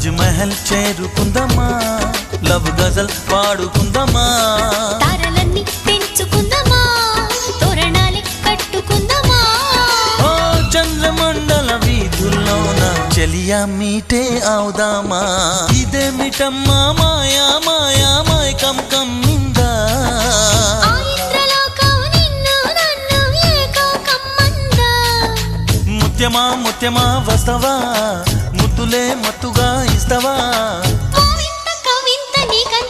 Taj Mahal చేరుకుందమా, love గజల్ పాడుకుందమా, తారలన్నీ పెంచుకుందమా, తోరణాలే కట్టుకుందమా. ఓ చంద్రమండల వీధుల్లోన చెలియా మీటే అవుదామా. ఇదేమిటమ్మా మాయా మాయా మాయకం కమ్మిందా, ఆ ఇంద్రలోకం నిన్ను నన్ను ఏకం కమ్మందా. ముత్యమా ముత్యమా వస్తవా, ముద్దులే మత్తుగా ఇస్తవా.